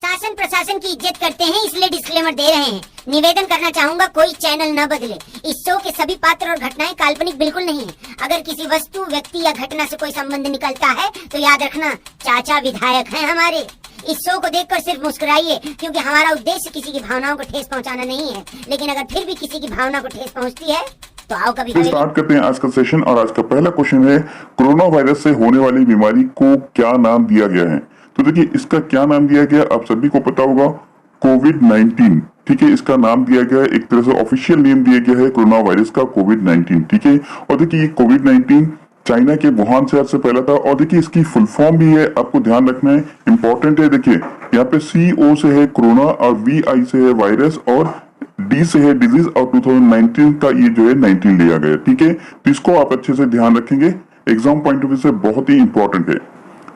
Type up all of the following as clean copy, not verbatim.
शासन प्रशासन की इज्जत करते हैं, इसलिए डिस्क्लेमर दे रहे हैं। निवेदन करना चाहूंगा, कोई चैनल न बदले। इस शो के सभी पात्र और घटनाएं काल्पनिक बिल्कुल नहीं है। अगर किसी वस्तु, व्यक्ति या घटना से कोई संबंध निकलता है तो याद रखना, चाचा विधायक हैं हमारे। इस शो को देखकर सिर्फ मुस्कुराइए, क्योंकि हमारा उद्देश्य किसी की भावनाओं को ठेस पहुंचाना नहीं है। लेकिन अगर फिर भी किसी की भावना को ठेस पहुंचती है तो आओ कभी स्टार्ट करते हैं आज का सेशन। और आज का पहला क्वेश्चन है, कोरोना वायरस से होने वाली बीमारी को क्या नाम दिया गया है? तो देखिए, इसका क्या नाम दिया गया आप सभी को पता होगा, कोविड-19। ठीक है, इसका नाम दिया गया है, एक तरह से ऑफिशियल नेम दिया गया है कोरोना वायरस का, कोविड-19। ठीक है, और देखिए कोविड-19 चाइना के वुहान शहर से फैला था। और देखिए इसकी फुल फॉर्म भी है, आपको ध्यान रखना है, इंपॉर्टेंट है। देखिए यहाँ पे CO से है कोरोना, और VI से है वायरस, और D से है डिजीज, और 2019 का ये जो है 19 लिया गया। ठीक है, तो इसको आप अच्छे से ध्यान रखेंगे, एग्जाम पॉइंट ऑफ व्यू से बहुत ही इंपॉर्टेंट है।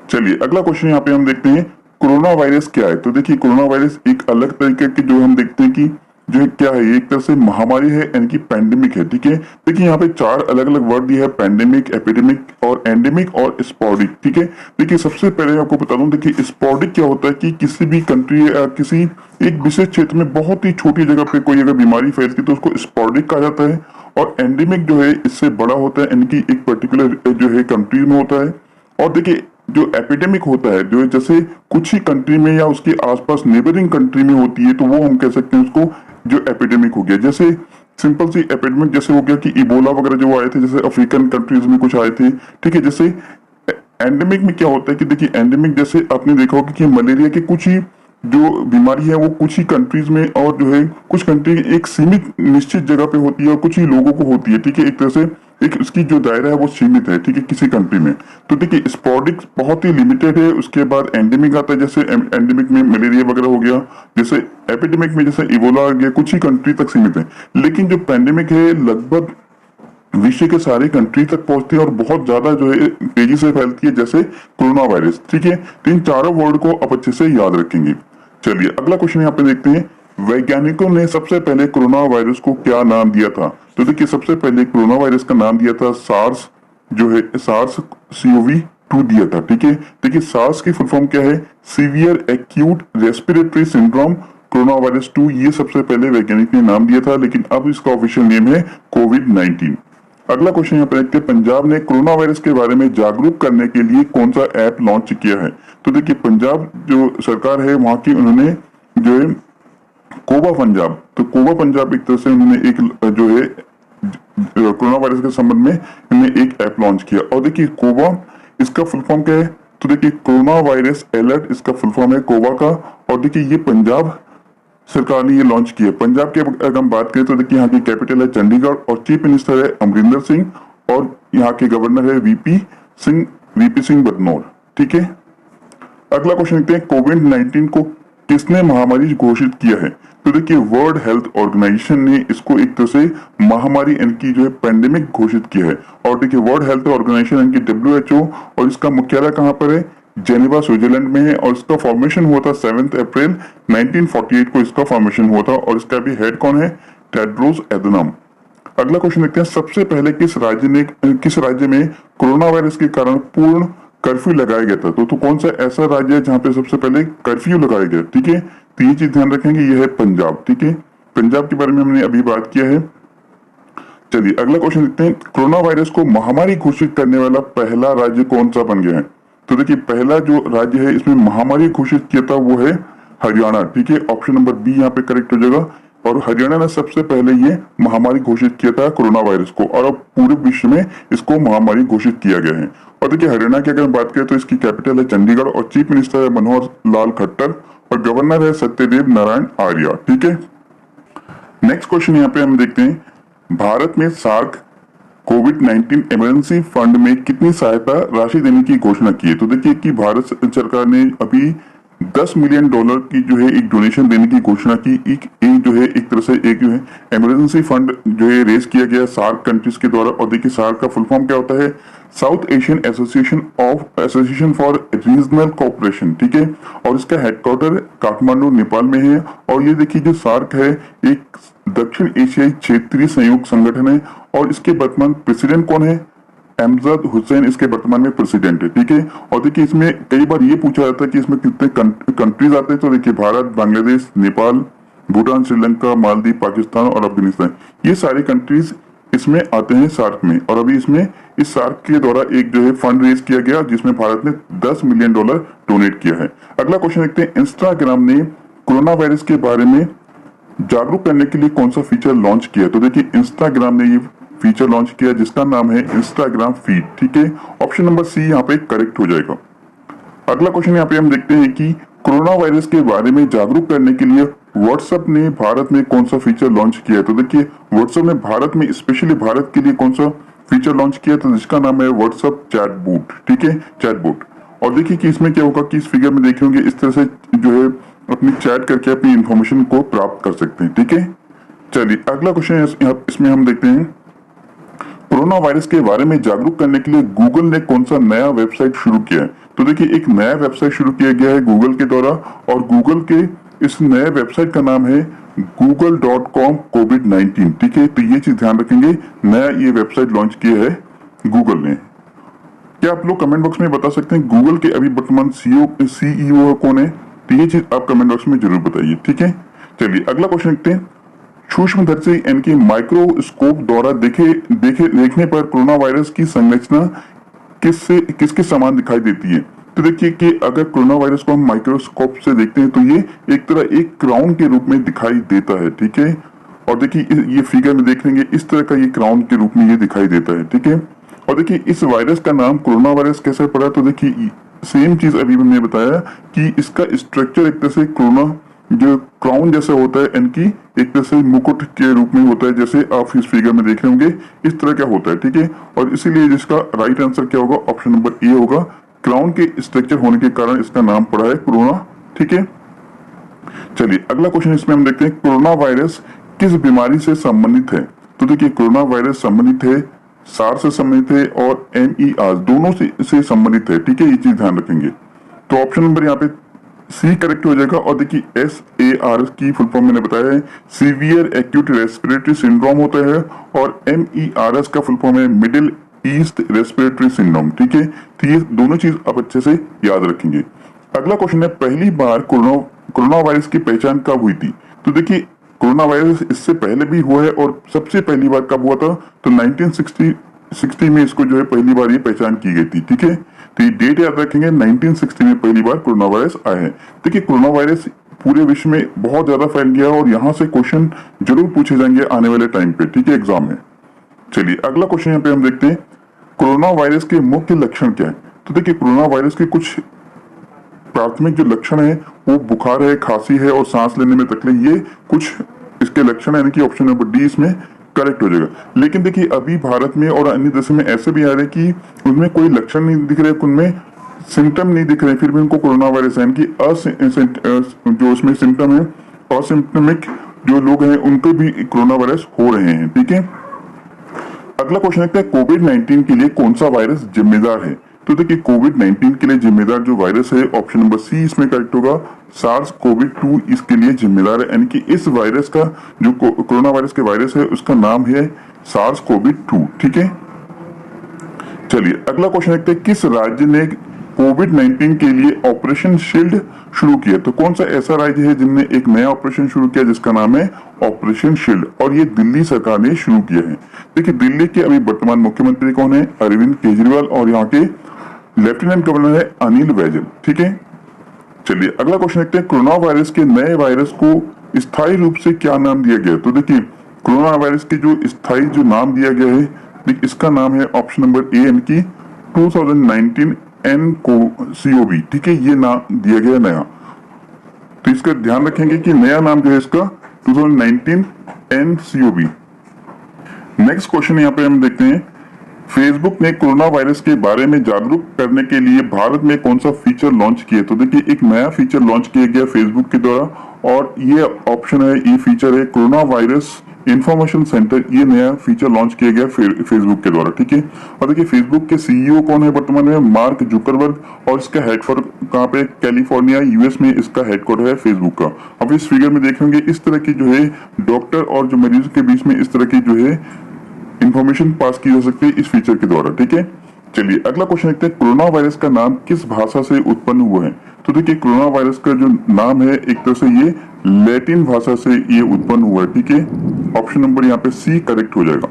चलिए अगला क्वेश्चन यहाँ पे हम देखते हैं, कोरोना वायरस क्या है? तो देखिए कोरोना वायरस एक अलग तरीके की जो हम देखते हैं कि जो है क्या है, ये एक तरह से महामारी है, यानी कि पैंडेमिक है। ठीक है, देखिए यहाँ पे 4 अलग अलग वर्ड दिए है, पैंडेमिक, एपिडेमिक और एंडेमिक और स्पोडिक। ठीक है, देखिए सबसे पहले आपको बता दूं, देखिए स्पोडिक क्या होता है कि किसी भी कंट्री या किसी एक विशेष क्षेत्र में बहुत ही छोटी जगह पे कोई अगर बीमारी फैलती है तो उसको स्पोडिक कहा जाता है। और एंडेमिक जो है इससे बड़ा होता है, यानी कि एक पर्टिकुलर जो है कंट्री में होता है। और देखिए जो एपिडेमिक होता है, जो जैसे कुछ ही कंट्री में या उसके आसपास नेबरिंग कंट्री में होती है, तो वो हम कह सकते हैं उसको जो एपिडेमिक हो गया। जैसे सिंपल सी एपिडेमिक जैसे हो गया कि इबोला वगैरह जो आए थे, जैसे अफ्रीकन कंट्रीज में कुछ आए थे। ठीक है, जैसे एंडेमिक में क्या होता है कि देखिए एंडेमिक जैसे आपने देखा होगा कि मलेरिया की कुछ ही जो बीमारी है वो कुछ ही कंट्रीज में, और जो है कुछ कंट्री एक सीमित निश्चित जगह पे होती है और कुछ ही लोगों को होती है। ठीक है, एक तरह से एक उसकी जो दायरा है वो सीमित है। ठीक है, किसी कंट्री में। तो देखिए स्पोडिक बहुत ही लिमिटेड है। उसके बाद एंडेमिक आता है, जैसे एंडेमिक में मलेरिया वगैरह हो गया, जैसे एपिडेमिक में जैसे इबोला आ गया, कुछ ही कंट्री तक सीमित है। लेकिन जो पैंडेमिक है लगभग विश्व के सारे कंट्री तक पहुंचती है और बहुत ज्यादा जो है तेजी से फैलती है, जैसे कोरोना वायरस। ठीक है, तो इन चारों वर्ड को आप अच्छे से याद रखेंगे। चलिए अगला क्वेश्चन यहाँ पे देखते हैं, वैज्ञानिकों ने सबसे पहले कोरोना वायरस को क्या नाम दिया था? तो देखिए सबसे पहले कोरोना वायरस का नाम दिया था सार्स, जो है SARS-CoV-2 दिया था। ठीक है, देखिए सार्स की फुल फॉर्म क्या है, severe acute respiratory syndrome corona virus 2। ये सबसे पहले वैज्ञानिक ने नाम दिया था, लेकिन अब इसका ऑफिशियल नेम है कोविड-19। अगला क्वेश्चन यहाँ पे देखते हैं, पंजाब ने कोरोना वायरस के बारे में जागरूक करने के लिए कौन सा ऐप लॉन्च किया है? तो देखिए पंजाब जो सरकार है वहां की, उन्होंने जो है कोबा पंजाब, तो कोबा पंजाब एक तरह से उन्होंने एक जो है कोरोना वायरस के संबंध में उन्होंने एक ऐप लॉन्च किया। और देखिए कोबा, इसका फुल फॉर्म क्या है? तो देखिए कोरोना वायरस अलर्ट, इसका फुल फॉर्म है कोबा का। और देखिए ये पंजाब सरकार ने ये लॉन्च किया। पंजाब की अगर हम बात करें तो देखिए यहाँ की कैपिटल है चंडीगढ़, और चीफ मिनिस्टर है अमरिंदर सिंह, और यहाँ के गवर्नर है वीपी सिंह बदनौर। ठीक है, अगला क्वेश्चन देखते हैं, कोविड-19 को किसने महामारी घोषित किया है? तो देखिए वर्ल्ड हेल्थ ऑर्गेनाइजेशन ने इसको एक तरह से महामारी इनकी जो है पैंडेमिक घोषित किया है। और देखिए वर्ल्ड हेल्थ ऑर्गेनाइजेशन इनकी WHO, और इसका मुख्यालय कहाँ पर है? जेनेवा स्विट्जरलैंड में है। और इसका फॉर्मेशन हुआ था 7 अप्रैल 1948 को इसका फॉर्मेशन हुआ था। और इसका भी हेड कौन है? टेड्रोस एधनॉम। अगला क्वेश्चन देखते हैं, सबसे पहले किस राज्य में कोरोना वायरस के कारण पूर्ण कर्फ्यू लगाया गया था? तो कौन सा ऐसा राज्य है जहां पे सबसे पहले कर्फ्यू लगाया गया? ठीक है, तो ये चीज ध्यान रखेंगे, ये है पंजाब। ठीक है, पंजाब के बारे में हमने अभी बात किया है। चलिए अगला क्वेश्चन देखते हैं, कोरोना वायरस को महामारी घोषित करने वाला पहला राज्य कौन सा बन गया है? तो देखिए पहला जो राज्य है इसमें महामारी घोषित किया था वो है हरियाणा। ठीक है, ऑप्शन नंबर बी यहाँ पे करेक्ट हो जाएगा। और हरियाणा ने सबसे पहले ये महामारी घोषित किया था कोरोना वायरस को, और अब पूरे विश्व में इसको महामारी घोषित किया गया है। और देखिए हरियाणा की अगर बात करें तो इसकी कैपिटल है चंडीगढ़, और चीफ मिनिस्टर है मनोहर लाल खट्टर, और गवर्नर है सत्यदेव नारायण आर्य। ठीक है, नेक्स्ट क्वेश्चन यहाँ पे हम देखते हैं, भारत में सार्क कोविड-19 इमरजेंसी फंड में कितनी सहायता राशि देने की घोषणा की है? तो देखिए कि भारत सरकार ने अभी $10 मिलियन की जो है एक डोनेशन देने की घोषणा की। एक जो है एक तरह से एक जो है इमरजेंसी फंड जो है रेज किया गया सार्क कंट्रीज के द्वारा। और देखिए सार्क का फुल फॉर्म क्या होता है? South Asian association for regional cooperation. ठीक है, और इसका हेडक्वार्टर काठमांडू नेपाल में है। और ये देखिए जो सार्क है एक दक्षिण एशियाई क्षेत्रीय सहयोग संगठन है, और इसके वर्तमान प्रेसिडेंट कौन है? एमजद हुसैन इसके वर्तमान में प्रेसिडेंट है, ठीक है। और देखिए इसमें कई बार ये पूछा जाता है कि इसमें कितने कंट्रीज आते हैं, तो देखिए भारत, बांग्लादेश, नेपाल, भूटान, श्रीलंका, मालदीव, पाकिस्तान और अफगानिस्तान, ये सारे कंट्रीज इसमें आते हैं सार्क में। और अभी इसमें इस सार्क के द्वारा एक जो है फंड रेज किया गया जिसमें भारत ने $10 मिलियन डोनेट किया है। अगला क्वेश्चन देखते हैं, इंस्टाग्राम ने कोरोना वायरस के बारे में जागरूक करने के लिए कौन सा फीचर लॉन्च किया? तो देखिए इंस्टाग्राम ने ये फीचर लॉन्च किया जिसका नाम है इंस्टाग्राम फीड, ठीक है। ऑप्शन नंबर सी यहाँ पे करेक्ट हो जाएगा। अगला क्वेश्चन यहाँ पे हम देखते हैं कि कोरोना वायरस के बारे में जागरूक करने के लिए व्हाट्सएप ने भारत में कौन सा फीचर लॉन्च किया है? तो देखिए व्हाट्सएप ने भारत में स्पेशली भारत के लिए कौन सा फीचर लॉन्च किया था जिसका नाम है व्हाट्सएप चैटबॉट, ठीक है, चैटबॉट। और देखिए कि इसमें क्या होगा कि इस फिगर में देख होंगे इस तरह से जो है अपनी चैट करके अपनी इंफॉर्मेशन को प्राप्त कर सकते हैं, ठीक है। चलिए अगला क्वेश्चन इसमें हम देखते हैं, कोरोना वायरस के बारे में जागरूक करने के लिए गूगल ने कौन सा नया वेबसाइट शुरू किया है? तो देखिए एक नया वेबसाइट शुरू किया गया है गूगल के द्वारा और गूगल के इस नए वेबसाइट का नाम है google.com COVID-19, ठीक है। तो ये चीज ध्यान रखेंगे, नया ये वेबसाइट लॉन्च किया है गूगल ने। क्या आप लोग कमेंट बॉक्स में बता सकते हैं गूगल के अभी वर्तमान सीईओ कौन है? तो ये चीज आप कमेंट बॉक्स में जरूर बताइए, ठीक है। चलिए अगला क्वेश्चन देखते हैं, सूक्ष्मदर्शी यानी कि माइक्रोस्कोप द्वारा देखने पर कोरोना वायरस की संरचना किसके समान दिखाई देती है? तो देखिए कि अगर कोरोना वायरस को हम माइक्रोस्कोप से देखते हैं तो ये एक तरह एक क्राउन के रूप में दिखाई देता है, ठीक है। और देखिए ये फिगर में देख लेंगे इस तरह का ये क्राउन के रूप में ये दिखाई देता है, ठीक है। और देखिए इस वायरस का नाम कोरोना वायरस कैसे पड़ा? तो देखिए सेम चीज अभी मैंने बताया कि इसका स्ट्रक्चर एक तरह से कोरोना जो क्राउन जैसा होता है, इनकी एक तरह से मुकुट के रूप में होता है, जैसे आप इस फिगर में देख रहे होंगे इस तरह का होता है, ठीक है। और इसीलिए जिसका राइट आंसर क्या होगा? ऑप्शन नंबर ए होगा, क्राउन के स्ट्रक्चर होने के कारण इसका नाम पड़ा है कोरोना, ठीक है। चलिए अगला क्वेश्चन इसमें हम देखते हैं, कोरोना वायरस किस बीमारी से संबंधित है? तो देखिए कोरोना वायरस संबंधित है सार्स से संबंधित है और MERS दोनों से संबंधित है, ठीक है। ये चीज ध्यान रखेंगे। तो ऑप्शन नंबर यहाँ पे सी करेक्ट हो जाएगा। और देखिए SARS की फुल फॉर्म मैंने बताया है सीवियर एक्यूट रेस्पिरेटरी सिंड्रोम होता है और MERS का फुल फॉर्म है मिडिल ईस्ट रेस्पिरेटरी सिंड्रोम, ठीक है। तो ये दोनों चीज आप अच्छे से याद रखेंगे। अगला क्वेश्चन है, पहली बार कोरोना वायरस की पहचान कब हुई थी? तो देखिए कोरोना वायरस इससे पहले भी हुआ है और सबसे पहली बार कब हुआ था? तो 1960 में इसको जो है पहली बार ये पहचान की गई थी, ठीक है। तो ये डेट याद रखेंगे, 1960 में पहली बार कोरोना वायरस आए हैं। देखिए कोरोना वायरस पूरे विश्व में बहुत ज्यादा फैल गया और यहाँ से क्वेश्चन जरूर पूछे जाएंगे आने वाले टाइम पे, ठीक है, एग्जाम में। चलिए अगला क्वेश्चन यहाँ पे हम देखते हैं, कोरोना वायरस के मुख्य लक्षण क्या है? तो देखिए कोरोना वायरस के कुछ प्राथमिक जो लक्षण है वो बुखार है, खांसी है और सांस लेने में तकलीफ, ये कुछ इसके लक्षण है, यानी कि ऑप्शन नंबर डी इसमें करेक्ट हो जाएगा। लेकिन देखिए अभी भारत में और अन्य देशों में ऐसे भी आ रहे हैं कि उनमें कोई लक्षण नहीं दिख रहे, उनमें सिम्टम नहीं दिख रहे, फिर भी उनको कोरोना वायरस है, यानी कि जो उसमें सिम्टम है असिम्टमिक जो लोग हैं उनको भी कोरोना वायरस हो रहे हैं, ठीक है। अगला क्वेश्चन है, कोविड-19 के लिए कौन सा वायरस जिम्मेदार है? तो देखिए कोविड-19 के लिए जिम्मेदार जो वायरस है ऑप्शन नंबर सी इसमें करेक्ट होगा, SARS-CoV-2 इसके लिए जिम्मेदार है, यानी कि इस वायरस का जो कोरोना वायरस के वायरस है उसका नाम है SARS-CoV-2, ठीक है। चलिए अगला क्वेश्चन देखते हैं, किस राज्य ने कोविड-19 के लिए ऑपरेशन शील्ड शुरू किया? तो कौन सा ऐसा राज्य है जिनने एक नया ऑपरेशन शुरू किया जिसका नाम है ऑपरेशन शील्ड, और ये दिल्ली सरकार ने शुरू किया है। देखिए दिल्ली के अभी वर्तमान मुख्यमंत्री कौन है? अरविंद केजरीवाल, और यहाँ के लेफ्टिनेंट गवर्नर है अनिल बैजल, ठीक है। चलिए अगला क्वेश्चन देखते हैं, कोरोना वायरस के नए वायरस को स्थायी रूप से क्या नाम दिया गया? तो देखिए कोरोना वायरस के जो स्थायी जो नाम दिया गया है इसका नाम है ऑप्शन नंबर ए, यानी कि 2019 nCoV, ठीक है, ये नाम दिया गया नया। तो इसका ध्यान रखेंगे कि नया नाम जो है इसका 2019 nCoV। नेक्स्ट क्वेश्चन यहाँ पे हम देखते हैं, फेसबुक ने कोरोना वायरस के बारे में जागरूक करने के लिए भारत में कौन सा फीचर लॉन्च किया? तो देखिए एक नया फीचर लॉन्च किया गया फेसबुक के द्वारा, और ये ऑप्शन है, ये फीचर है कोरोना वायरस इंफॉर्मेशन सेंटर, ये नया फीचर लॉन्च किया गया फेसबुक के द्वारा, ठीक है। और देखिए फेसबुक के सीईओ कौन है वर्तमान में? मार्क जुकरबर्ग, और इसका हेडक्वार्टर कहाँ पे? कैलिफोर्निया यूएस में इसका हेडक्वार्टर है फेसबुक का। अब इस फिगर में देखेंगे इस तरह की जो है डॉक्टर और जो मरीज के बीच में इस तरह की जो है इंफॉर्मेशन पास की जा सकती है इस फीचर के द्वारा। ठीक है, चलिए अगला क्वेश्चन देखते हैं, कोरोना वायरस का नाम किस भाषा से उत्पन्न हुआ है? तो देखिए कोरोना वायरस का जो नाम है एक तरह से ये लैटिन भाषा से ये उत्पन्न हुआ है। ठीक है, ऑप्शन नंबर यहाँ पे सी करेक्ट हो जाएगा।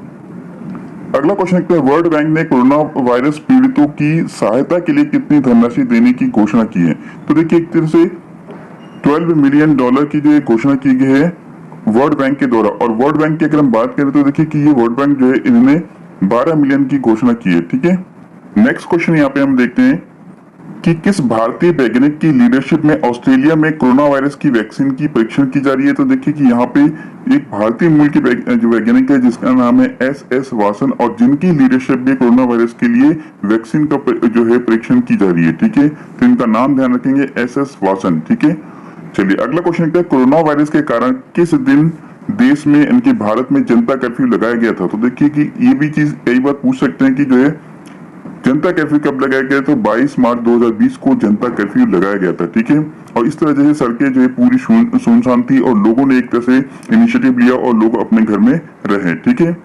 अगला क्वेश्चन देखते हैं, वर्ल्ड बैंक ने कोरोना वायरस पीड़ितों की सहायता के लिए कितनी धनराशि देने की घोषणा की है? तो देखिए एक तरह से $12 मिलियन की जो घोषणा की गई है वर्ल्ड बैंक के द्वारा। और वर्ल्ड बैंक की अगर हम बात करें तो देखिए कि ये वर्ल्ड बैंक जो है इन्होंने 12 मिलियन की घोषणा की है। ठीक है, नेक्स्ट क्वेश्चन यहाँ पे हम देखते हैं कि किस भारतीय वैज्ञानिक की लीडरशिप में ऑस्ट्रेलिया में कोरोना वायरस की वैक्सीन की परीक्षण की जा रही है? तो देखिए कि यहाँ पे एक भारतीय मूल के जो वैज्ञानिक है जिसका नाम है एस वासन, और जिनकी लीडरशिप में कोरोना वायरस के लिए वैक्सीन का जो है परीक्षण की जा रही है। ठीक है, तो इनका नाम ध्यान रखेंगे एस वासन। ठीक है, चलिए अगला क्वेश्चन है, कोरोना वायरस के कारण किस दिन देश में इनके भारत में जनता कर्फ्यू लगाया गया था? तो देखिए कि ये भी चीज कई बार पूछ सकते हैं कि जो है जनता कर्फ्यू कब लगाया गया? तो 22 मार्च 2020 को जनता कर्फ्यू लगाया गया था। ठीक है, और इस तरह जो है सड़कें जो है पूरी सुनसान थी और लोगों ने एक तरह से इनिशिएटिव लिया और लोग अपने घर में रहे। ठीक है,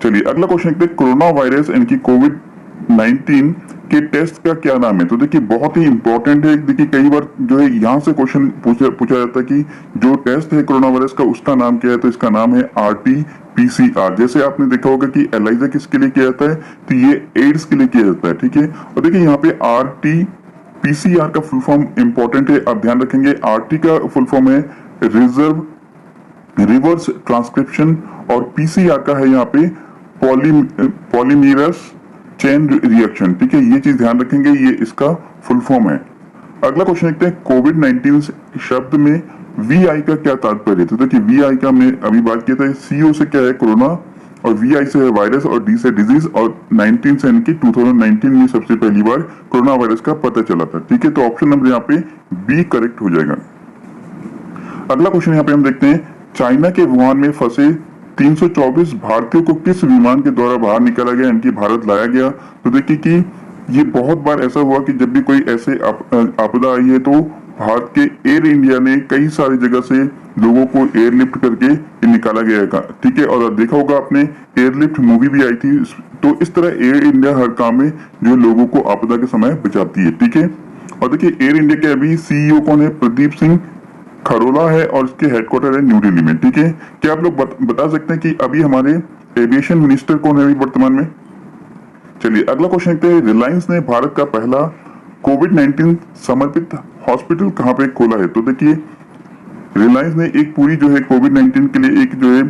चलिए अगला क्वेश्चन देखते हैं, कोरोना वायरस यानी कोविड-19 के टेस्ट का क्या नाम है? तो देखिए बहुत ही इंपॉर्टेंट है। देखिए कई बार जो है यहाँ से क्वेश्चन पूछा जाता है कि जो टेस्ट है कोरोना वायरस का उसका नाम क्या है? तो इसका नाम है RT-PCR। जैसे आपने देखा होगा कि एलाइजा किसके लिए किया जाता है, तो ये एड्स के लिए किया जाता है। ठीक है, और देखिए यहाँ पे RT-PCR का फुल फॉर्म इंपॉर्टेंट है, आप ध्यान रखेंगे। RT का फुल फॉर्म है रिवर्स ट्रांसक्रिप्शन, और PCR का है यहाँ पे पॉलीमरेज चेन रिएक्शन। ठीक है, ये चीज ध्यान रखेंगे, ये इसका फुल फॉर्म है। अगला क्वेश्चन देखते हैं, कोविड-19 शब्द में VI का क्या तात्पर्य है? तो देखिए VI का हमने अभी बात किया था, CO से क्या है कोरोना, और VI से है वायरस, और D से डिजीज, और 19 से इनकी 2019 में सबसे पहली बार कोरोना वायरस का पता चला था। ठीक है, तो ऑप्शन नंबर यहाँ पे B करेक्ट हो जाएगा। अगला क्वेश्चन यहाँ पे हम देखते हैं, चाइना के वुहान में फंसे 324 भारतीयों को किस विमान के द्वारा बाहर निकाला गया, इनकी भारत लाया गया? तो देखिए कि ये बहुत बार ऐसा हुआ कि जब भी कोई ऐसे आपदा आई है तो भारत के एयर इंडिया ने कई सारी जगह से लोगों को एयरलिफ्ट करके निकाला गया है। ठीक है, और देखा होगा आपने एयरलिफ्ट मूवी भी आई थी। तो इस तरह एयर इंडिया हर काम में जो लोगों को आपदा के समय बचाती है। ठीक है, और देखिए एयर इंडिया के अभी CEO कौन है? प्रदीप सिंह खरोला है, और इसके हेडक्वार्टर है न्यू दिल्ली में। ठीक है, क्या आप लोग बता सकते हैं कि अभी हमारे एविएशन मिनिस्टर कौन है अभी वर्तमान में? चलिए अगला क्वेश्चन देखते हैं, रिलायंस ने भारत का पहला कोविड-19 समर्पित हॉस्पिटल कहां पे खोला है? तो देखिए रिलायंस ने एक पूरी जो है कोविड-19 के लिए एक जो है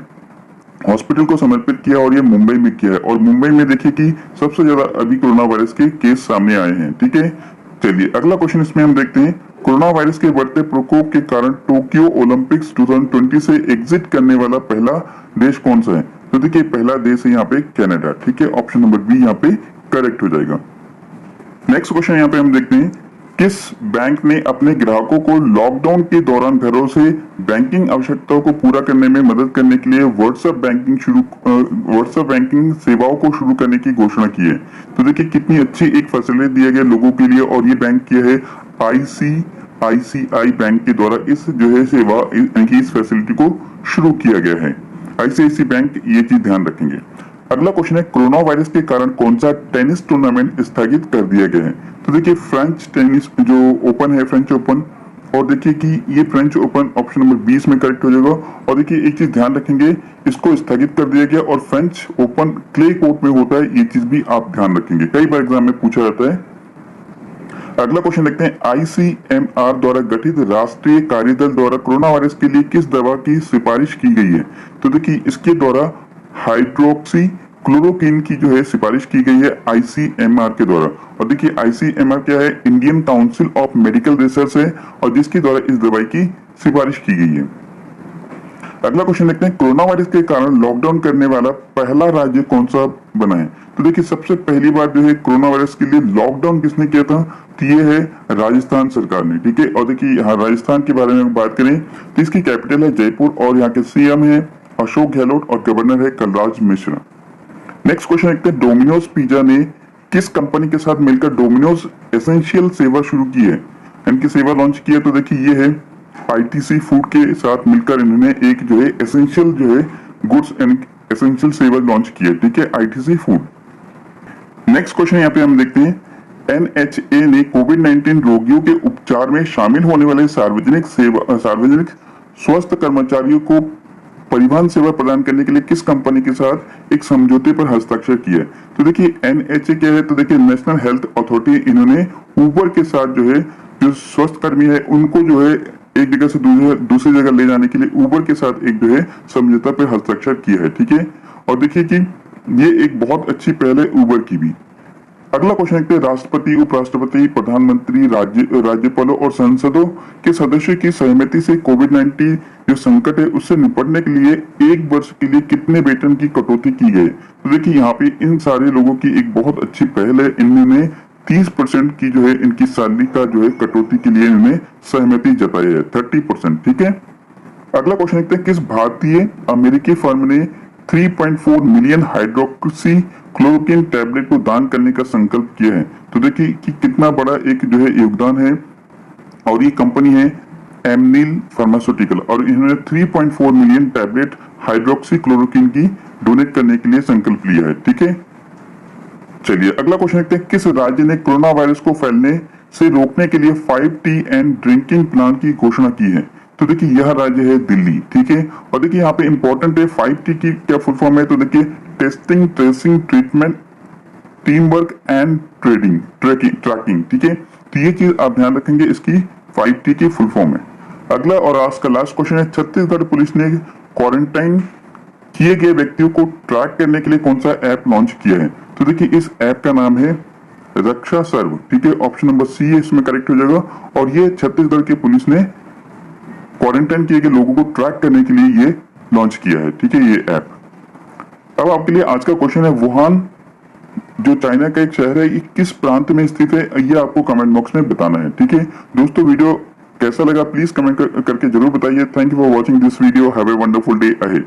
हॉस्पिटल को समर्पित किया, और ये मुंबई में किया है। और मुंबई में देखिए कि सबसे ज्यादा अभी कोरोना वायरस के केस सामने आए हैं। ठीक है, चलिए अगला क्वेश्चन इसमें हम देखते हैं, कोरोना वायरस के बढ़ते प्रकोप के कारण टोक्यो ओलंपिक्स 2020 से एग्जिट करने वाला पहला देश कौन सा है? तो देखिए पहला देश है यहाँ पे कनाडा। ठीक है, ऑप्शन नंबर बी यहाँ पे करेक्ट हो जाएगा। नेक्स्ट क्वेश्चन यहाँ पे हम देखते हैं, किस बैंक ने अपने ग्राहकों को लॉकडाउन के दौरान घरों से बैंकिंग आवश्यकताओं को पूरा करने में मदद करने के लिए व्हाट्सएप बैंकिंग सेवाओं को शुरू करने की घोषणा की है? तो देखिए कितनी अच्छी एक फैसिलिटी दिया गया लोगों के लिए, और ये बैंक किया है ICICI बैंक के द्वारा इस जो है सेवा इस फैसिलिटी को शुरू किया गया है। ICICI बैंक ये चीज ध्यान रखेंगे। अगला क्वेश्चन है, कोरोना वायरस के कारण कौन सा टेनिस टूर्नामेंट स्थगित कर दिया गया है? तो देखिए फ्रेंच टेनिस जो ओपन है, फ्रेंच ओपन, और देखिए कि ये फ्रेंच ओपन ऑप्शन नंबर 20 में करेक्ट हो जाएगा। और देखिए एक चीज ध्यान रखेंगे, इसको स्थगित कर दिया गया, और फ्रेंच ओपन क्ले कोर्ट में होता है, ये चीज भी आप ध्यान रखेंगे, कई बार एग्जाम में पूछा जाता है। अगला क्वेश्चन देखते हैं, ICMR द्वारा गठित राष्ट्रीय कार्यदल द्वारा कोरोना वायरस के लिए किस दवा की सिफारिश की गई है? तो देखिए इसके द्वारा हाइड्रोक्सी क्लोरोक्विन की जो है सिफारिश की गई है ICMR के द्वारा। और देखिए ICMR क्या है? Indian council of medical research है, और जिसके द्वारा इस दवाई की सिफारिश की गई है। अगला क्वेश्चन देखते हैं, कोरोना वायरस के कारण लॉकडाउन करने वाला पहला राज्य कौन सा बना है? तो देखिए सबसे पहली बार जो है कोरोना वायरस के लिए लॉकडाउन किसने किया था? तो ये है राजस्थान सरकार ने। ठीक है, और देखिए यहाँ राजस्थान के बारे में बात करें तो इसकी कैपिटल है जयपुर, और यहाँ के CM है अशोक गहलोत, और गवर्नर है कलराज मिश्रा। नेक्स्ट क्वेश्चन देखते हैं, डोमिनोज पिज्जा ने किस कंपनी के साथ मिलकर डोमिनोज एसेंशियल सेवा शुरू की है, इनकी सेवा लॉन्च की है? तो देखिए ये है ITC फूड के साथ मिलकर इन्होंने एक जो है एसेंशियल जो है गुड्स एसेंशियल सेवा लॉन्च की है, ठीक है, आईटीसी फूड। नेक्स्ट क्वेश्चन यहाँ पे हम देखते हैं, एनएचए ने कोविड-19 रोगियों के उपचार में शामिल होने वाले सार्वजनिक स्वास्थ्य कर्मचारियों को परिवहन सेवा प्रदान करने के लिए किस कंपनी के साथ एक समझौते पर हस्ताक्षर किया है? तो देखिए एनएचए क्या है, तो देखिए नेशनल हेल्थ अथॉरिटी, इन्होंने उबर के साथ जो है जो स्वास्थ्य कर्मी है उनको जो है एक जगह से दूसरी जगह ले जाने के लिए उबर के साथ एक जो है समझौता पर हस्ताक्षर किया है, ठीक है। और देखिए कि ये एक बहुत अच्छी पहल है उबर की भी। अगला क्वेश्चन देखते हैं, राष्ट्रपति, उपराष्ट्रपति, प्रधानमंत्री, राज्यपालों और संसदों के सदस्यों की सहमति से कोविड-19 जो संकट है उससे निपटने के लिए 1 वर्ष के लिए कितने वेतन की कटौती की गई? तो देखिए यहाँ पे इन सारे लोगों की एक बहुत अच्छी पहल है, इन्होंने 30% की जो है इनकी सैलरी का जो है कटौती के लिए इन्होंने सहमति जताई है, 30%, ठीक है। अगला क्वेश्चन देखते हैं, किस भारतीय अमेरिकी फर्म ने 3.4 मिलियन हाइड्रोक्सी क्लोरोक्विन टैबलेट को दान करने का संकल्प किया है? तो देखिए कि कितना बड़ा एक जो है योगदान है, और ये कंपनी है एमनील फार्मास्यूटिकल, और इन्होंने 3.4 मिलियन टैबलेट हाइड्रोक्सी क्लोरोक्विन की डोनेट करने के लिए संकल्प लिया है, ठीक है। चलिए अगला क्वेश्चन देखते हैं, किस राज्य ने कोरोना वायरस को फैलने से रोकने के लिए 5T एंड ड्रिंकिंग प्लान की घोषणा की है? तो देखिए यह राज्य है दिल्ली, ठीक है। और देखिए यहाँ पे इंपॉर्टेंट है 5T की क्या फुल फॉर्म है, तो देखिए testing, tracing, treatment, team work and tracking, ठीक है। तो ये चीज आप ध्यान रखेंगे, इसकी 5T की फुल फॉर्म है। अगला और आज का लास्ट क्वेश्चन है, छत्तीसगढ़ पुलिस ने क्वारंटाइन किए गए व्यक्तियों को ट्रैक करने के लिए कौन सा ऐप लॉन्च किया है? तो देखिए इस ऐप का नाम है रक्षा सर्व, ठीक है। ऑप्शन नंबर सी है इसमें करेक्ट हो जाएगा। और ये छत्तीसगढ़ की पुलिस ने क्वारंटाइन किए गए लोगों को ट्रैक करने के लिए ये लॉन्च किया है, ठीक है, ये ऐप। अब आपके लिए आज का क्वेश्चन है, वुहान जो चाइना का एक शहर है, ये किस प्रांत में स्थित है? ये आपको कमेंट बॉक्स में बताना है, ठीक है। दोस्तों वीडियो कैसा लगा प्लीज कमेंट करके जरूर बताइए। Thank you for watching this video. Have a wonderful day ahead.